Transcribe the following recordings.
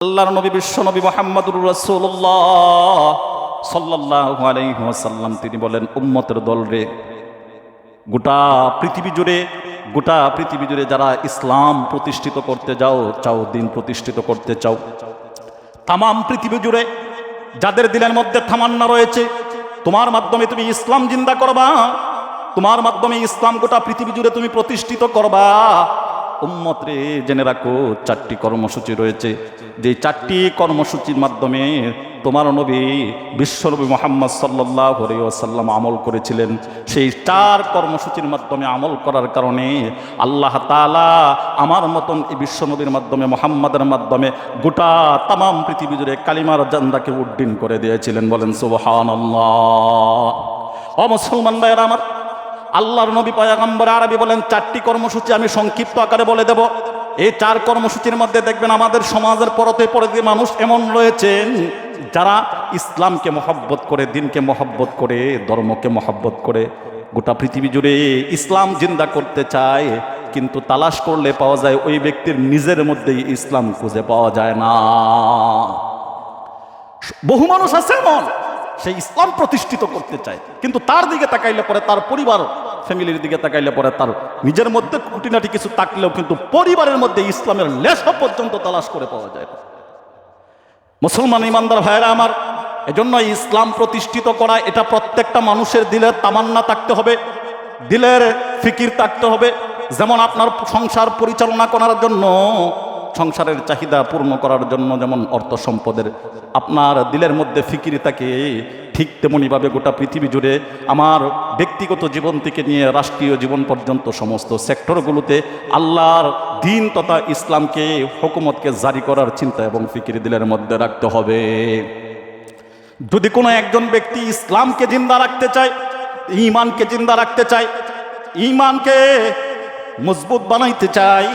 আল্লাহর নবী বিশ্ব নবী মুহাম্মদুর রাসূলুল্লাহ সাল্লাল্লাহু আলাইহি ওয়াসাল্লাম তিনি বলেন, উম্মতের দল রে, গোটা পৃথিবী জুড়ে যারা ইসলাম প্রতিষ্ঠিত করতে চাও, দিন প্রতিষ্ঠিত করতে চাও, তামাম পৃথিবী জুড়ে যাদের দিলের মধ্যে তামান্না রয়েছে তোমার মাধ্যমে তুমি ইসলাম জিন্দা করবা, তোমার মাধ্যমে ইসলাম গোটা পৃথিবী জুড়ে তুমি প্রতিষ্ঠিত করবা, উম্মত রে জেনে রাখো চারটি কর্মসূচি রয়েছে। যে চারটি কর্মসূচির মাধ্যমে তোমার নবী বিশ্বনবী মুহাম্মদ সাল্লাল্লাহু আলাইহি ওয়াসাল্লাম আমল করেছিলেন, সেই চার কর্মসূচির মাধ্যমে আমল করার কারণে আল্লাহ তাআলা আমার মতন এই বিশ্বনবীর মাধ্যমে মুহাম্মাদের মাধ্যমে গোটা তামাম পৃথিবী জুড়ে কালিমার জান্দাকে উড্ডীন করে দিয়েছিলেন। বলেন সুবহানাল্লাহ। ও মুসলমান ভাইরা আমার, আল্লাহর নবী পয়গম্বর আরবি বলেন চারটি কর্মসূচি আমি সংক্ষিপ্ত আকারে বলে দেব। এই চার কর্মসূচির মধ্যে দেখবেন আমাদের সমাজের পরতে মানুষ এমন রয়েছেন যারা ইসলামকে মহব্বত করে, দিনকে মহব্বত করে, ধর্মকে মহব্বত করে, গোটা পৃথিবী জুড়ে ইসলাম জিন্দা করতে চায়, কিন্তু তালাশ করলে পাওয়া যায় ওই ব্যক্তির নিজের মধ্যেই ইসলাম খুঁজে পাওয়া যায় না। বহু মানুষ আছে এমন, সেই ইসলাম প্রতিষ্ঠিত করতে চায়, কিন্তু তার দিকে তাকাইলে পরে, তার পরিবার ফ্যামিলির দিকে তাকাইলে পরে, তার নিজের মধ্যে খুঁটিনাটি কিছু থাকলেও কিন্তু পরিবারের মধ্যে ইসলামের লেশা পর্যন্ত তালাশ করে পাওয়া যায় না। মুসলমান ইমানদার ভাইরা আমার, এজন্য ইসলাম প্রতিষ্ঠিত করা এটা প্রত্যেকটা মানুষের দিলের তামান্না থাকতে হবে, দিলের ফিকির থাকতে হবে। যেমন আপনার সংসার পরিচালনা করার জন্য, সংসারের চাহিদা পূর্ণ করার জন্য যেমন অর্থ সম্পদের আপনার দিলের মধ্যে ফিকির থাকে, ঠিক তেমনিভাবে গোটা পৃথিবী জুড়ে আমার ব্যক্তিগত জীবন থেকে নিয়ে রাষ্ট্রীয় জীবন পর্যন্ত সমস্ত সেক্টরগুলোতে আল্লাহর দিন তথা ইসলামকে, হুকুমতকে জারি করার চিন্তা এবং ফিকির দিলের মধ্যে রাখতে হবে। যদি কোনো একজন ব্যক্তি ইসলামকে জিন্দা রাখতে চায়, ঈমানকে জিন্দা রাখতে চায়, ঈমানকে মজবুত বানাইতে চায়,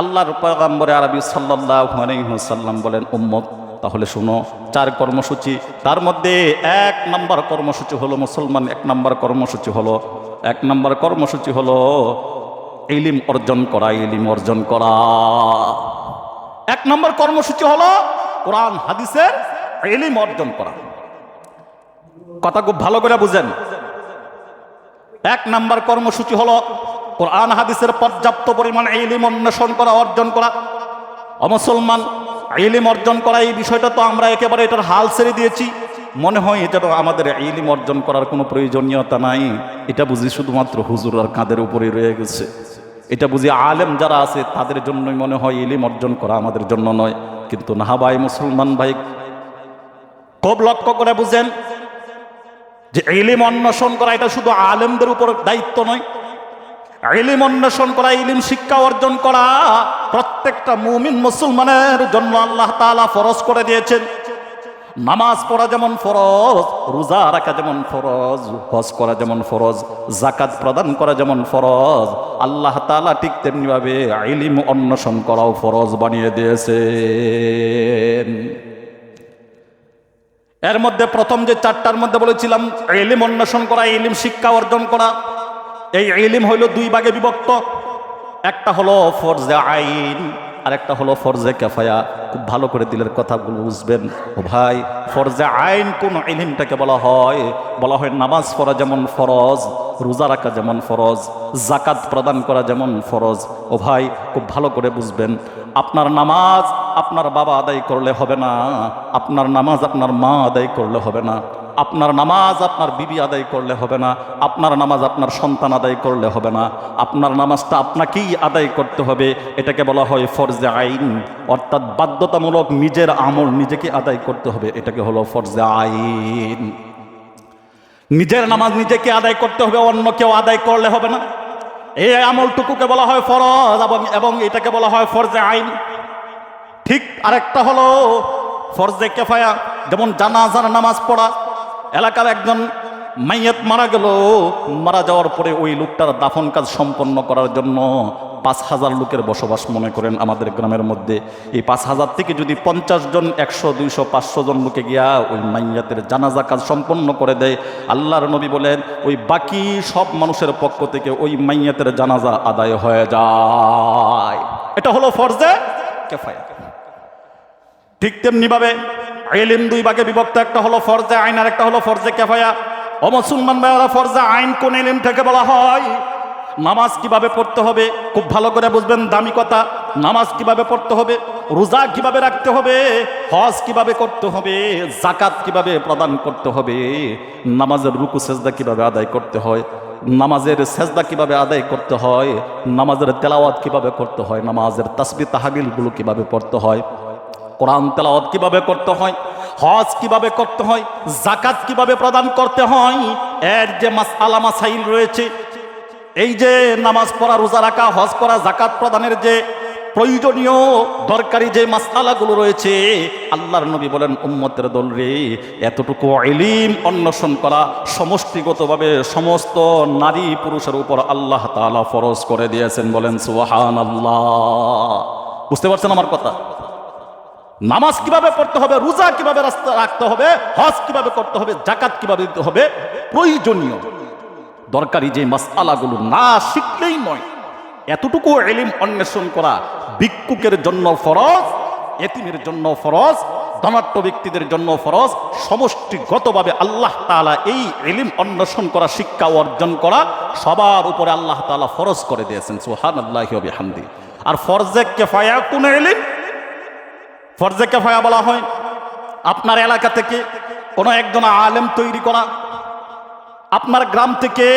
আল্লাহর পয়গম্বর আরবি সাল্লাল্লাহু আলাইহি ওয়াসাল্লাম বলেন, উম্মত তাহলে শুনো চার কর্মসূচি। তার মধ্যে এক নম্বর কর্মসূচি হলো মুসলমান, এক নম্বর কর্মসূচি হলো ইলম অর্জন করা, ইলম অর্জন করা। এক নম্বর কর্মসূচি হলো কোরআন হাদিসের ইলম অর্জন করা। কথা খুব ভালো করে বুঝেন। এক নম্বর কর্মসূচি হলো কোরআন হাদিসের পর্যাপ্ত পরিমাণ ইলম অন্বেষণ করা, অর্জন করা। মুসলমান, ইলম অর্জন করা এই বিষয়টা তো আমরা একেবারে এটার হাল ছেড়ে দিয়েছি। মনে হয় এটা আমাদের ইলম অর্জন করার কোনো প্রয়োজনীয়তা নাই, এটা বুঝি শুধুমাত্র হুজুর আর কাঁধের উপরে রয়ে গেছে। এটা বুঝি আলেম যারা আছে তাদের জন্যই মনে হয় ইলম অর্জন করা, আমাদের জন্য নয়। কিন্তু না ভাই, মুসলমান ভাই, খুব লক্ষ্য করে বুঝেন যে ইলম অন্বেষণ করা এটা শুধু আলেমদের উপর দায়িত্ব নয়। ইলম অন্বেষণ করা, ইলম শিক্ষা অর্জন করা প্রত্যেকটা মুমিন মুসলমানের জন্য আল্লাহ তাআলা ফরজ করে দিয়েছেন। নামাজ পড়া যেমন ফরজ, রোজা রাখা যেমন ফরজ, হজ করা যেমন ফরজ, যাকাত প্রদান করা যেমন ফরজ, আল্লাহ তাআলা ঠিক তেমনিভাবে ইলম অন্বেষণ করাও ফরজ বানিয়ে দিয়েছেন। এর মধ্যে প্রথম যে চারটার মধ্যে বলেছিলাম ইলম অন্বেষণ করা, ইলম শিক্ষা অর্জন করা, এই ইলম হইল দুই ভাগে বিভক্ত। একটা হলো ফরজে আইন আর একটা হলো ফরজে কিফায়া। খুব ভালো করে দিলের কথাগুলো বুঝবেন। ও ভাই, ফরজে আইন কোন ইলমটাকে বলা হয়? নামাজ পড়া যেমন ফরজ, রোজা রাখা যেমন ফরজ, যাকাত প্রদান করা যেমন ফরজ। ও ভাই, খুব ভালো করে বুঝবেন। আপনার নামাজ আপনার বাবা আদায় করলে হবে না, আপনার নামাজ আপনার মা আদায় করলে হবে না, আপনার নামাজ আপনার বিবি আদায় করলে হবে না, আপনার নামাজ আপনার সন্তান আদায় করলে হবে না, আপনার নামাজটা আপনাকেই আদায় করতে হবে। এটাকে বলা হয় ফরজে আইন, অর্থাৎ বাধ্যতামূলক নিজের আমল নিজেকে আদায় করতে হবে, এটাকে হলো ফরজে আইন। নিজের নামাজ নিজেকে আদায় করতে হবে, অন্য কেউ আদায় করলে হবে না। এই আমলটুকুকে বলা হয় ফরজ এবং এটাকে বলা হয় ফরজে আইন। ঠিক আরেকটা হলো ফরজে কিফায়া, যেমন জানাজার নামাজ পড়া। এলাকার একজন মাইয়াত মারা গেল, মারা যাওয়ার পরে ওই লোকটার দাফন কাজ সম্পন্ন করার জন্য ৫,০০০ লোকের বসবাস মনে করেন আমাদের গ্রামের মধ্যে। এই ৫,০০০ থেকে যদি ৫০ জন, ১০০, ২০০, ৫০০ জন লোকে গিয়া ওই মাইয়াতের জানাজা কাজ সম্পন্ন করে দেয়, আল্লাহর নবী বলেন ওই বাকি সব মানুষের পক্ষ থেকে ওই মাইয়াতের জানাজা আদায় হয়ে যায়। এটা হলো ফরজে কিফায়া। ঠিক তেমনি ভাবে ইলম দুই ভাগে বিভক্ত, একটা হলো ফরজে আইন আর একটা হলো ফরজে কিফায়া। ও মুসলমান ভাইরা, ফরজে আইন কোন ইলমটাকে বলা হয়? নামাজ কিভাবে পড়তে হবে খুব ভালো করে বুঝবেন, দামি কথা। নামাজ কিভাবে পড়তে হবে, রোজা কিভাবে রাখতে হবে, হজ কিভাবে করতে হবে, যাকাত কিভাবে প্রদান করতে হবে, নামাজের রুকু সেজদা কিভাবে আদায় করতে হয়, নামাজের সেজদা কিভাবে আদায় করতে হয়, নামাজের তেলাওয়াত কিভাবে করতে হয়, নামাজের তাসবিহ তাহলিলগুলো কিভাবে পড়তে হয়, কোরআন তেলাওয়াত কিভাবে করতে হয়, হজ কিভাবে করতে হয়, যাকাত কিভাবে প্রদান করতে হয়, এর যে মাসআলা মাসাইল রয়েছে, এই যে নামাজ পড়া, রোজা রাখা, হজ করা, যাকাত প্রদানের যে প্রয়োজনীয় দরকারি যে মাসআলাগুলো রয়েছে, আল্লাহর নবী বলেন উম্মতের দল রে, এতটুকু ইলম অন্বেষণ করা সমষ্টিগতভাবে সমস্ত নারী পুরুষের উপর আল্লাহ তাআলা ফরজ করে দিয়েছেন। বলেন সুবহানাল্লাহ। বুঝতে পারছেন আমার কথা? নামাজ কিভাবে পড়তে হবে, রোজা কিভাবে রাখতে হবে, হজ কিভাবে করতে হবে, যাকাত কিভাবে দিতে হবে, প্রয়োজনীয় দরকারি যে মাসআলাগুলো না শিখলেই নয়, এতটুকু ইলম অন্বেষণ করা ভিক্ষুকের জন্য ফরজ, এতিমের জন্য ফরজ, ধনাঢ্য ব্যক্তিদের জন্য ফরজ। সমষ্টিগতভাবে আল্লাহ তাআলা এই ইলম অন্বেষণ করা, শিক্ষা অর্জন করা সবার উপরে আল্লাহ তাআলা ফরজ করে দিয়েছেন। সুবহানাল্লাহি ওয়া বিহামদি। আর ফরজে কিফায়া কোন ইলম? ফরজে কিফায়া বলা হয় আপনার এলাকা থেকে কোনো একজন আলেম তৈরি করা, আপনার গ্রাম থেকে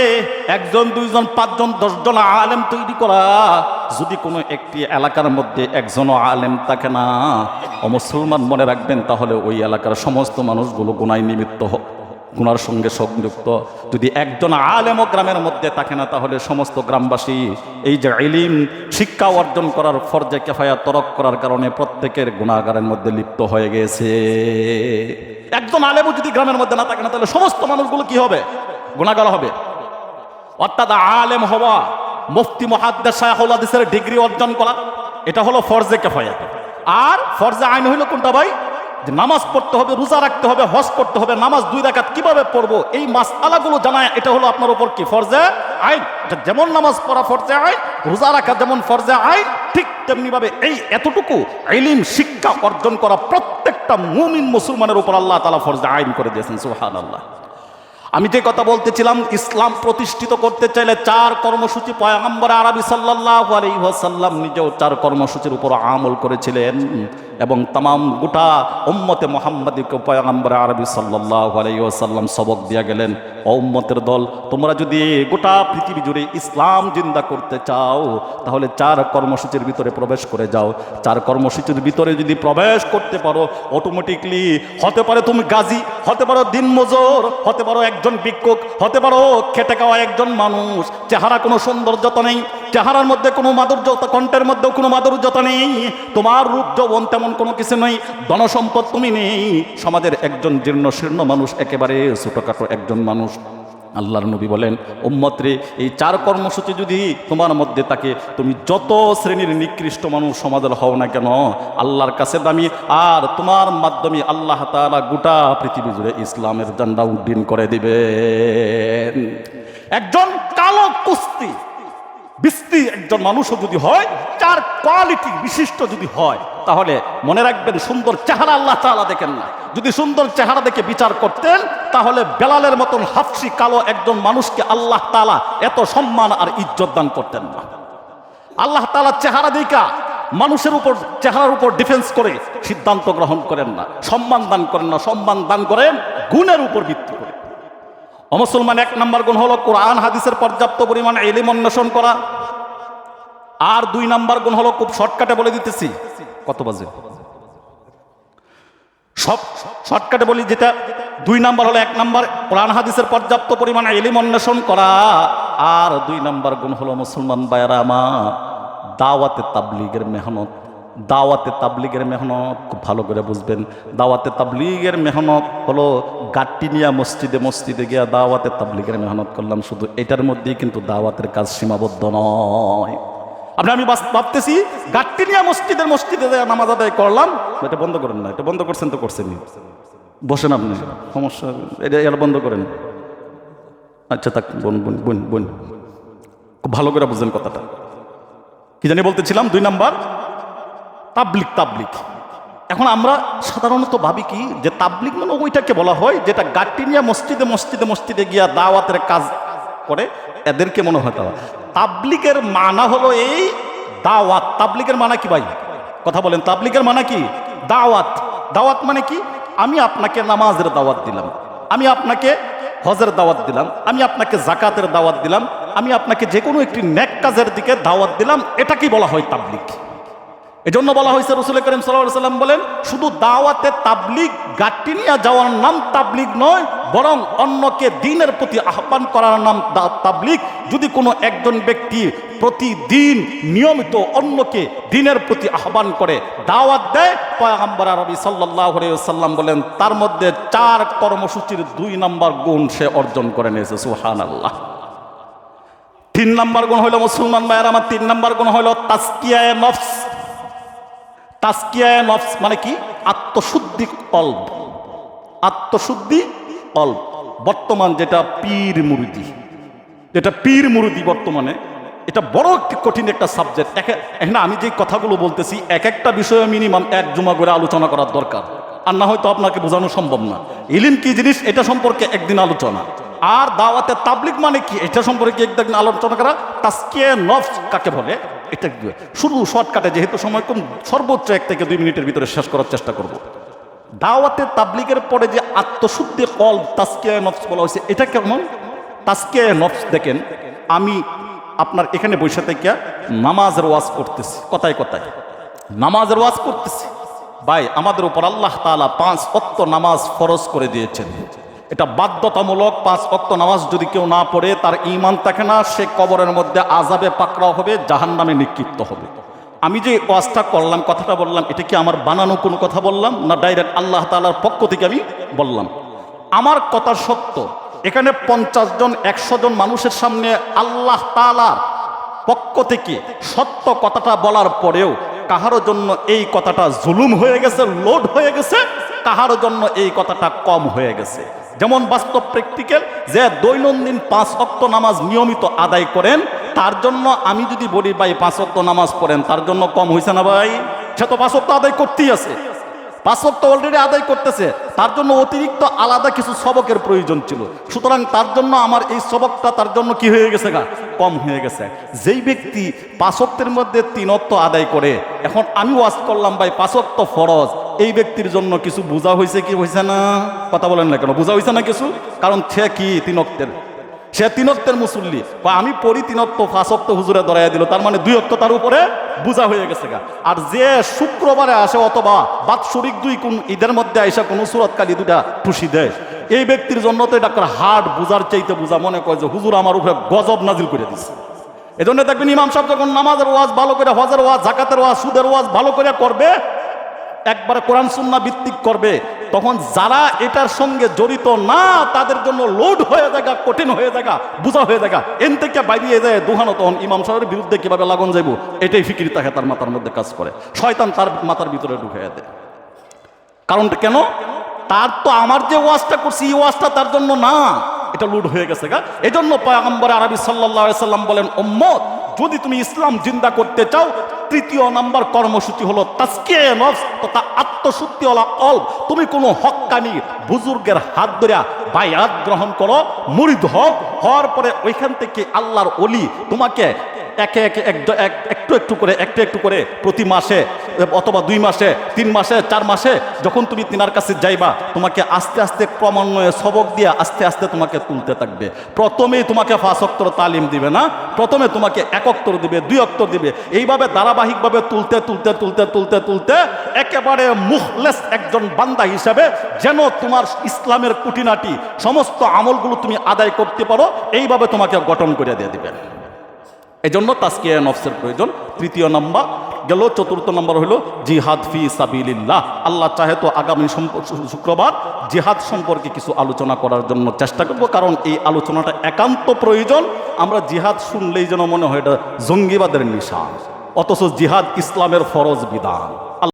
একজন, দুইজন, পাঁচজন, 10 জন আলেম তৈরি করা। যদি কোনো একটি এলাকার মধ্যে একজনও আলেম থাকে না, মুসলমান মনে রাখবেন, তাহলে ওই এলাকার সমস্ত মানুষগুলো গুনায় নিমিত্ত, গুনার সঙ্গে সংযুক্ত। যদি একজন আলেমও গ্রামের মধ্যে থাকে না, তাহলে সমস্ত গ্রামবাসী এই যে ইলম শিক্ষা অর্জন করার ফরজে কিফায়া তরক করার কারণে প্রত্যেকের গুনাহগারের মধ্যে লিপ্ত হয়ে গেছে। একজন আলেমও যদি গ্রামের মধ্যে না থাকে না, তাহলে সমস্ত মানুষগুলো কি হবে? গুনাহগার হবে। অর্থাৎ আলেম হওয়া, মুফতি, মুহাদ্দিস, শাইখুল হাদিসের ডিগ্রি অর্জন করা, এটা হলো ফরজে কিফায়া। আর ফরজে আইন হইল কোনটা ভাই? যে নামাজ পড়তে হবে, রোজা রাখতে হবে, হজ করতে হবে। নামাজ 2 রাকাত কিভাবে পড়বো, এই মাসআলাগুলো জানা, এটা হলো আপনার উপর কি? ফরজে আইন। যেমন নামাজ পড়া ফরজে আইন, রোজা রাখা যেমন ফরজে আইন, ঠিক তেমনি ভাবে এই এতটুকু ইলম শিক্ষা অর্জন করা প্রত্যেকটা মুমিন মুসলমানের উপর আল্লাহ তাআলা ফরজে আইন করে দিয়েছেন। সুবহানাল্লাহ। আমি যে কথা বলতেছিলাম, ইসলাম প্রতিষ্ঠিত করতে চাইলে 4 কর্মসূচি পয়গম্বর আরবি সাল্লাল্লাহু আলাইহি ওয়াসাল্লাম নিজেও 4 কর্মসূচির উপর আমল করেছিলেন এবং তামাম গোটা উম্মতে মুহাম্মাদীকে পয়গম্বর আরবি সাল্লাল্লাহু আলাইহি ওয়াসাল্লাম সবক দিয়ে গেলেন, ও উম্মতের দল, তোমরা যদি গোটা পৃথিবী জুড়ে ইসলাম জিন্দা করতে চাও, তাহলে 4 কর্মসূচির ভিতরে প্রবেশ করে যাও। 4 কর্মসূচির ভিতরে যদি প্রবেশ করতে পারো, অটোমেটিকলি হতে পারে তুমি গাজী, হতে পারো দিনমজুর, হতে পারো একজন ভিক্ষুক, হতে পারো খেটে খাওয়া একজন মানুষ। চেহারা কোনো সৌন্দর্যতা নেই, চেহারার মধ্যে কোনো মাধুর্যতা, কণ্ঠের মধ্যে কোনো মাধুর্যতা নেই, তোমার রূপ যৌবন তেমন কোনো কিছু নেই, ধনসম্পদ তুমি নেই, সমাজের একজন জীর্ণ শীর্ণ মানুষ, একেবারে ছোটখাটো একজন মানুষ। আল্লাহর নবী বলেন, উম্মত রে, এই 4 কর্মসূচি যদি তোমার মধ্যে থাকে, তুমি যত শ্রেণীর নিকৃষ্ট মানুষ সমাজের হও না কেন, আল্লাহর কাছে দামি, আর তোমার মাধ্যমে আল্লাহ তাআলা গোটা পৃথিবী জুড়ে ইসলামের ঝান্ডা উড্ডীন করে দিবেন। একজন কালো কুস্তি বিস্তি একজন মানুষও যদি হয়, 4 কোয়ালিটি বিশিষ্ট যদি হয়, তাহলে মনে রাখবেন, সুন্দর চেহারা আল্লাহ তাআলা দেখেন না। যদি সুন্দর চেহারা দেখে বিচার করতেন, তাহলে বেলালের মতন হাফসি কালো একজন মানুষকে আল্লাহ তাআলা এত সম্মান আর ইজ্জত দান করতেন না। আল্লাহ তাআলা চেহারা দেখা মানুষের উপর, চেহারার উপর ডিফেন্স করে সিদ্ধান্ত গ্রহণ করেন না, সম্মান দান করেন না। সম্মান দান করেন গুণের উপর ভিত্তি করে। মুসলমান 1 নম্বর গুণ হলো কোরআন হাদিসের পর্যাপ্ত পরিমাণ ইলম অন্বেষণ করা। আর 2 নম্বর গুণ হলো, খুব শর্টকাটে বলে দিতেছি, কত বাজে, সব শর্টকাটে বলি, যেটা 2 নম্বর হলো, 1 নম্বর কোরআন হাদিসের পর্যাপ্ত পরিমাণ ইলম অন্বেষণ করা। আর 2 নম্বর গুণ হলো মুসলমান ভাইরা আমার, দাওয়াতে তাবলীগের মেহনত। দাওয়াতে তাবলীগের মেহনত খুব ভালো করে বুঝবেন। দাওয়াতে তাবলীগের মেহনত হলো গাট্টিনিয়া মসজিদে মসজিদে গিয়া দাওয়াতে তাবলীগের মেহনত করলাম, শুধু এটার মধ্যেই কিন্তু দাওয়াতের কাজ সীমাবদ্ধ নয়। আমি ভাবতেছি গাট্টিনিয়া মসজিদে নামাজ আদায় করলাম, এটা বন্ধ করেন না, এটা বন্ধ করছেন তো করছেনই, বসেন আপনি, সমস্যা, এটা বন্ধ করেন। আচ্ছা থাক, বোন খুব ভালো করে বুঝলেন কথাটা। কি জানি বলতেছিলাম, 2 নম্বর তাবলিগ। এখন আমরা সাধারণত ভাবি কি যে তাবলিগ মানে ওইটাকে বলা হয় যেটা গাড়ি নিয়ে মসজিদে মসজিদে মসজিদে গিয়া দাওয়াতের কাজ করে, এদেরকে মনে হয় তাবলিগের মানা হলো এই দাওয়াত। তাবলিগের মানা কি ভাই, কথা বলেন, তাবলিগের মানা কি? দাওয়াত। দাওয়াত মানে কি? আমি আপনাকে নামাজের দাওয়াত দিলাম, আমি আপনাকে হজের দাওয়াত দিলাম, আমি আপনাকে জাকাতের দাওয়াত দিলাম, আমি আপনাকে যে কোনো একটি নেক কাজের দিকে দাওয়াত দিলাম, এটাকেই বলা হয় তাবলিগ। এজন্য বলা হয়েছে, রাসূল করিম সাল্লাল্লাহু আলাইহি ওয়াসাল্লাম বলেন, শুধু দাওয়াতে তাবলিগ গাটি নিয়ে যাওয়ার নাম তাবলিগ নয়, বরং অন্যকে দ্বীনের প্রতি আহ্বান করার নাম তাবলিগ। যদি কোনো একজন ব্যক্তি প্রতিদিন নিয়মিত অন্যকে দ্বীনের প্রতি আহ্বান করে, দাওয়াত দেয়, পয়গম্বর আরবি সাল্লাল্লাহু আলাইহি ওয়াসাল্লাম বলেন তার মধ্যে 4 কর্মসূচির 2 নম্বর গুণ সে অর্জন করে নিয়েছে। সুবহানাল্লাহ। 3 নম্বর গুণ হলো, মুসলমান ভাইয়ের আমার, 3 নম্বর গুণ হলো তাজকিয়ায়ে নফস। তাজকিয়ায়ে নফস মানে কি? আত্মশুদ্ধি কলব। আত্মশুদ্ধি কলব। বর্তমান যেটা পীর মুরিদি, বর্তমানে এটা বড় একটি কঠিন একটা সাবজেক্ট। এখানে আমি যে কথাগুলো বলতেছি এক একটা বিষয়ে মিনিমাম 1 জুমা করে আলোচনা করার দরকার, আর না হয়তো আপনাকে বোঝানো সম্ভব না। ইলম কি জিনিস এটা সম্পর্কে একদিন আলোচনা, আর দাওয়াতে তাবলিগ মানে কি এটা সম্পর্কে একদিন আলোচনা করা। তাজকিয়ায়ে নফস কাকে বলে এটা শুরু শর্টকাটে, যেহেতু সময় কম, সর্বোচ্চ 1 থেকে 2 মিনিটের ভিতরে শেষ করার চেষ্টা করব। দাওয়াতে তাবলিগের পরে যে আত্মশুদ্ধি কলব তাজকিয়ায়ে নফস বলা হয়েছে, এটা কেমন? তাজকিয়ায়ে নফস দেখেন, আমি আপনার এখানে বসে থেকে নামাজের ওয়াজ করতেছি, কথায় কথায় নামাজের ওয়াজ করতেছি। ভাই, আমাদের উপর আল্লাহ তাআলা 5 ওয়াক্ত নামাজ ফরজ করে দিয়েছেন। এটা বাধ্যতামূলক। 5 ওয়াক্ত নামাজ যদি কেউ না পড়ে, তার ঈমান থাকে না, সে কবরের মধ্যে আযাবে পাকড়াও হবে, জাহান্নামে নিক্ষিপ্ত হবে। আমি যে ওয়াজটা করলাম, কথাটা বললাম, এটা কি আমার বানানো কোনো কথা বললাম না ডাইরেক্ট আল্লাহ তাআলার পক্ষ থেকে আমি বললাম? আমার কথা সত্য। এখানে 50 জন 100 জন মানুষের সামনে আল্লাহ তাআলার পক্ষ থেকে সত্য কথাটা বলার পরেও কাহারো জন্য এই কথাটা জুলুম হয়ে গেছে, লোড হয়ে গেছে, কাহারো জন্য এই কথাটা কম হয়ে গেছে। যেমন বাস্তব প্র্যাকটিক্যাল, যে দৈনন্দিন 5 ওয়াক্ত নামাজ নিয়মিত আদায় করেন, তার জন্য আমি যদি বলি ভাই 5 ওয়াক্ত নামাজ পড়েন, তার জন্য কম হয়েছে না ভাই? সে তো 5 ওয়াক্ত আদায় করতেই আছে, 5 ওয়াক্ত অলরেডি আদায় করতেছে, তার জন্য অতিরিক্ত আলাদা কিছু সবকের প্রয়োজন ছিল। সুতরাং তার জন্য আমার এই সবকটা তার জন্য কি হয়ে গেছে গা? কম হয়ে গেছে। যেই ব্যক্তি 5 ওয়াক্তের মধ্যে 3 ওয়াক্ত আদায় করে, এখন আমি ওয়াজ করলাম ভাই 5 ওয়াক্ত ফরজ, এই ব্যক্তির জন্য কিছু বোঝা হয়েছে কি হয়েছে না? কথা বলেন না কেন? বোঝা হয়েছে না কিছু? কারণ সে কি 3 ওয়াক্তের, সে 3 ওয়াক্তের মুসল্লি, বা আমি পড়ি 3 ওয়াক্ত, 5 ওয়াক্ত হুজুরে ধরাইয়া দিল, তার মানে 2 ওয়াক্ত তার উপরে বোঝা হয়ে গেছে গা। আর যে শুক্রবারে আসে অথবা বাৎসরিক 2 কোন ঈদের মধ্যে আইসা কোনো সুরত কালি 2টা টুসি দেয়, এই ব্যক্তির জন্য তো এটা হার্ড বোঝার চাইতে বোঝা মনে করে যে হুজুর আমার উপরে গজব নাজিল করে দিচ্ছে। এজন্য দেখবেন ইমাম সাহেব যখন নামাজের ওয়াজ ভালো করে, হজের ওয়াজ, জাকাতের ওয়াজ, সুদের ওয়াজ ভালো করে করবে, একবারে কোরআন সুন্নাহ ভিত্তিক করবে, তখন যারা এটার সঙ্গে জড়িত না তাদের জন্য লোড হয়ে যায়, কঠিন হয়ে যায়, বোঝা হয়ে যায়, এন থেকে বাইরে যায় দুহানো, তখন ইমাম সাহেবের বিরুদ্ধে কিভাবে লাগন যাইব এটাই ফিকির থাকে তার মাথার মধ্যে কাজ করে, শয়তান তার মাথার ভিতরে ঢুকিয়ে দেয়। কারণটা কেন? তার তো আমার যে ওয়াজটা করছি এই ওয়াজটা তার জন্য না, এটা লোড হয়ে গেছে গা। এজন্য পয়গম্বর আরবি সাল্লাল্লাহু আলাইহি সাল্লাম বলেন, উম্মত, যদি তুমি ইসলাম জিন্দা করতে চাও, 3য় নাম্বার কর্মসূচি হলো তাজকিয়ায়ে নফস তথা আত্মশুদ্ধিওয়ালা কলব। তুমি কোনো হক্কানি বুজুর্গের হাত ধরে বায়াত গ্রহণ করো, মুরিদ হওয়ার পরে ওইখান থেকে আল্লাহর ওলি তোমাকে একে একে একটু একটু করে প্রতি মাসে অথবা 2 মাসে, 3 মাসে, 4 মাসে যখন তুমি তিনার কাছে যাইবা, তোমাকে আস্তে আস্তে ক্রমান্বয়ে সবক দিয়ে আস্তে আস্তে তোমাকে তুলতে থাকবে। প্রথমেই তোমাকে 5 ওয়াক্তর তালিম দিবে না, প্রথমে তোমাকে 1 ওয়াক্তর দিবে, 2 ওয়াক্তর দিবে, এইভাবে ধারাবাহিকভাবে তুলতে একেবারে মুখলেস একজন বান্দা হিসাবে যেন তোমার ইসলামের খুঁটিনাটি সমস্ত আমলগুলো তুমি আদায় করতে পারো, এইভাবে তোমাকে গঠন করে দিয়ে দিবেন। এই জন্য তাজকিয়ায়ে নফসের প্রয়োজন। 3য় নাম্বার গেল। 4র্থ নাম্বার হলো জিহাদ ফি সাবিলিল্লাহ। আল্লাহ চাহে তো আগামী শুক্রবার জিহাদ সম্পর্কে কিছু আলোচনা করার জন্য চেষ্টা করব, কারণ এই আলোচনাটা একান্ত প্রয়োজন। আমরা জিহাদ শুনলেই যেন মনে হয় এটা জঙ্গিবাদের নিশান, অথচ জিহাদ ইসলামের ফরজ বিধান।